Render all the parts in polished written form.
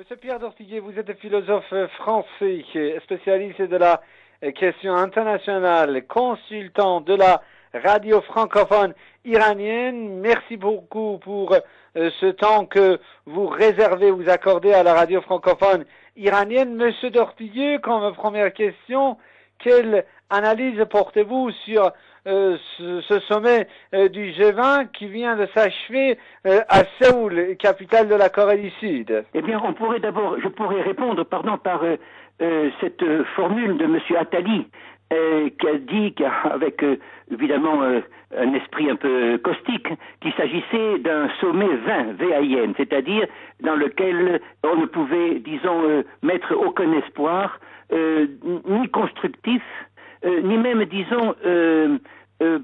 Monsieur Pierre Dortiguier, vous êtes philosophe français, spécialiste de la question internationale, consultant de la radio francophone iranienne. Merci beaucoup pour ce temps que vous réservez, vous accordez à la radio francophone iranienne. Monsieur Dortiguier, comme première question, quelle analyse portez-vous sur ce sommet du G20 qui vient de s'achever à Séoul, capitale de la Corée du Sud? Eh bien, je pourrais répondre, par cette formule de Monsieur Attali, qui a dit, avec évidemment un esprit un peu caustique, qu'il s'agissait d'un sommet VAIN, c'est-à-dire dans lequel on ne pouvait, disons, mettre aucun espoir, ni constructif, ni même, disons,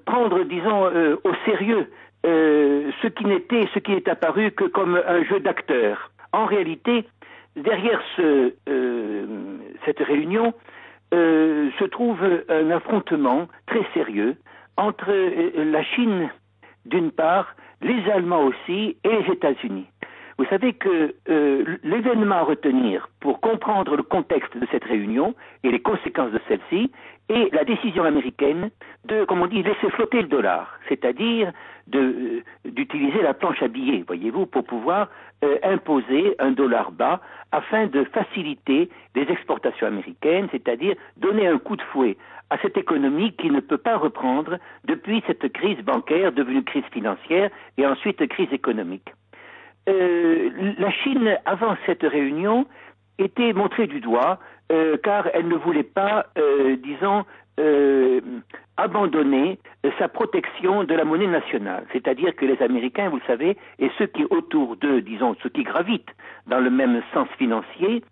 prendre, disons, au sérieux ce qui n'est apparu que comme un jeu d'acteurs. En réalité, derrière cette réunion se trouve un affrontement très sérieux entre la Chine, d'une part, les Allemands aussi, et les États-Unis. Vous savez que l'événement à retenir pour comprendre le contexte de cette réunion et les conséquences de celle-ci est la décision américaine de, comme on dit, laisser flotter le dollar, c'est-à-dire d'utiliser la planche à billets, voyez-vous, pour pouvoir imposer un dollar bas afin de faciliter les exportations américaines, c'est-à-dire donner un coup de fouet à cette économie qui ne peut pas reprendre depuis cette crise bancaire devenue crise financière et ensuite crise économique. La Chine, avant cette réunion, était montrée du doigt car elle ne voulait pas, disons, abandonner sa protection de la monnaie nationale. C'est-à-dire que les Américains, vous le savez, et ceux qui autour d'eux, disons, ceux qui gravitent dans le même sens financier,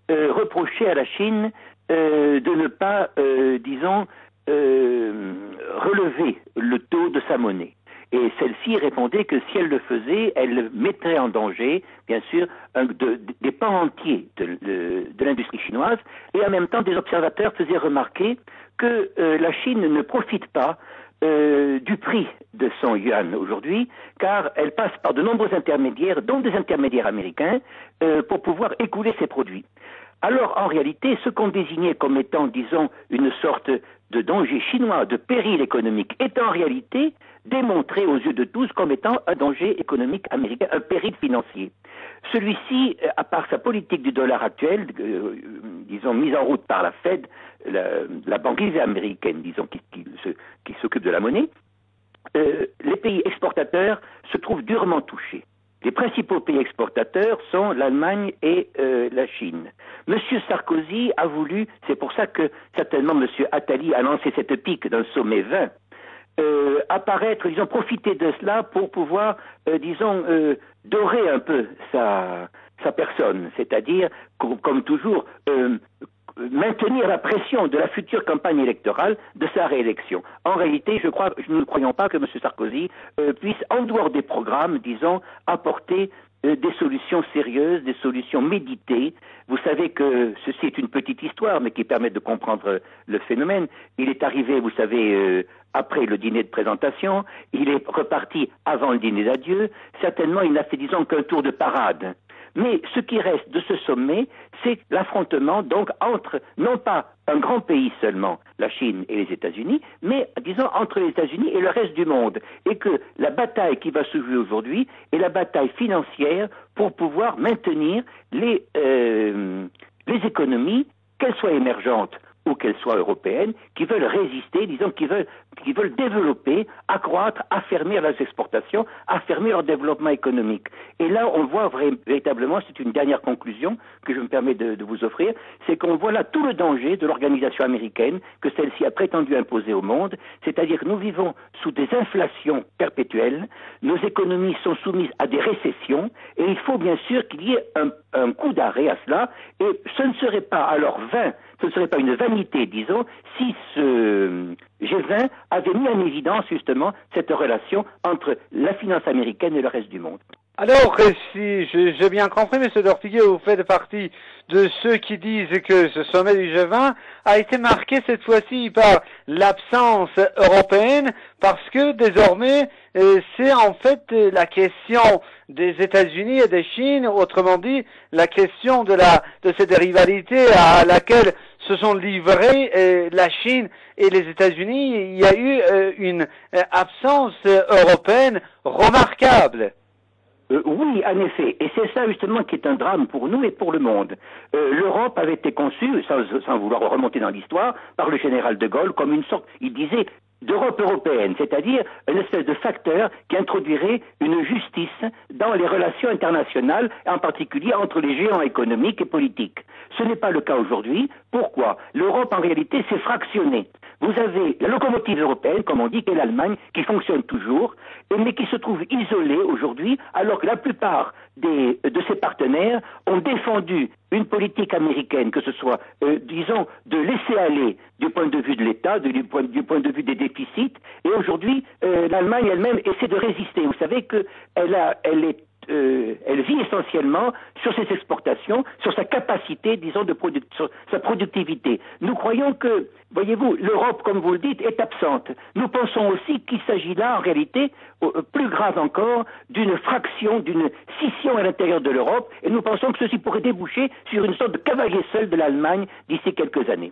reprochaient à la Chine de ne pas, disons, relever le taux de sa monnaie. Et celle-ci répondait que si elle le faisait, elle mettrait en danger, bien sûr, des pans entiers de l'industrie chinoise. Et en même temps, des observateurs faisaient remarquer que la Chine ne profite pas du prix de son yuan aujourd'hui, car elle passe par de nombreux intermédiaires, dont des intermédiaires américains, pour pouvoir écouler ses produits. Alors, en réalité, ce qu'on désignait comme étant, disons, une sorte de danger chinois, de péril économique, est en réalité démontré aux yeux de tous comme étant un danger économique américain, un péril financier. Celui-ci, à part sa politique du dollar actuel, disons, mise en route par la Fed, la banque américaine, disons, qui s'occupe de la monnaie, les pays exportateurs se trouvent durement touchés. Les principaux pays exportateurs sont l'Allemagne et la Chine. Monsieur Sarkozy a voulu, c'est pour ça que certainement Monsieur Attali a lancé cette pique d'un sommet 20, apparaître, disons, profiter de cela pour pouvoir, disons, dorer un peu sa personne, c'est-à-dire, comme toujours, maintenir la pression de la future campagne électorale de sa réélection. En réalité, nous ne croyons pas que M. Sarkozy puisse, en dehors des programmes, disons, apporter des solutions sérieuses, des solutions méditées. Vous savez que ceci est une petite histoire, mais qui permet de comprendre le phénomène. Il est arrivé, vous savez, après le dîner de présentation, il est reparti avant le dîner d'adieu. Certainement, il n'a fait, disons, qu'un tour de parade. Mais ce qui reste de ce sommet, c'est l'affrontement donc entre, non pas un grand pays seulement, la Chine et les États-Unis, mais, disons, entre les États-Unis et le reste du monde. Et que la bataille qui va se jouer aujourd'hui est la bataille financière pour pouvoir maintenir les économies, qu'elles soient émergentes ou qu'elles soient européennes, qui veulent résister, disons, qui veulent développer, accroître, affermir leurs exportations, affermir leur développement économique. Et là, on voit véritablement, c'est une dernière conclusion que je me permets de vous offrir, c'est qu'on voit là tout le danger de l'organisation américaine que celle-ci a prétendu imposer au monde, c'est-à-dire que nous vivons sous des inflations perpétuelles, nos économies sont soumises à des récessions, et il faut bien sûr qu'il y ait un coup d'arrêt à cela, et ce ne serait pas alors ce ne serait pas une vanité, disons, si ce G20 avait mis en évidence justement cette relation entre la finance américaine et le reste du monde. Alors, si j'ai bien compris, M. Dortiguet, vous faites partie de ceux qui disent que ce sommet du G20 a été marqué cette fois-ci par l'absence européenne, parce que désormais, c'est en fait la question des États-Unis et de Chine, autrement dit, la question de cette rivalité à laquelle se sont livrés la Chine et les États-Unis. Il y a eu une absence européenne remarquable. Oui, en effet. Et c'est ça justement qui est un drame pour nous et pour le monde. L'Europe avait été conçue, sans vouloir remonter dans l'histoire, par le général de Gaulle comme une sorte, il disait, d'Europe européenne, c'est-à-dire une espèce de facteur qui introduirait une justice dans les relations internationales, en particulier entre les géants économiques et politiques. Ce n'est pas le cas aujourd'hui. Pourquoi? L'Europe, en réalité, s'est fractionnée. Vous avez la locomotive européenne, comme on dit, qui est l'Allemagne, qui fonctionne toujours, mais qui se trouve isolée aujourd'hui, alors que la plupart de ses partenaires ont défendu une politique américaine, que ce soit, disons, de laisser aller du point de vue de l'État, du point de vue des déficits, et aujourd'hui, l'Allemagne elle-même essaie de résister. Vous savez elle vit essentiellement sur ses exportations, sur sa capacité, disons, sur sa productivité. Nous croyons que, voyez-vous, l'Europe, comme vous le dites, est absente. Nous pensons aussi qu'il s'agit là, en réalité, plus grave encore, d'une fraction, d'une scission à l'intérieur de l'Europe, et nous pensons que ceci pourrait déboucher sur une sorte de cavalier seul de l'Allemagne d'ici quelques années.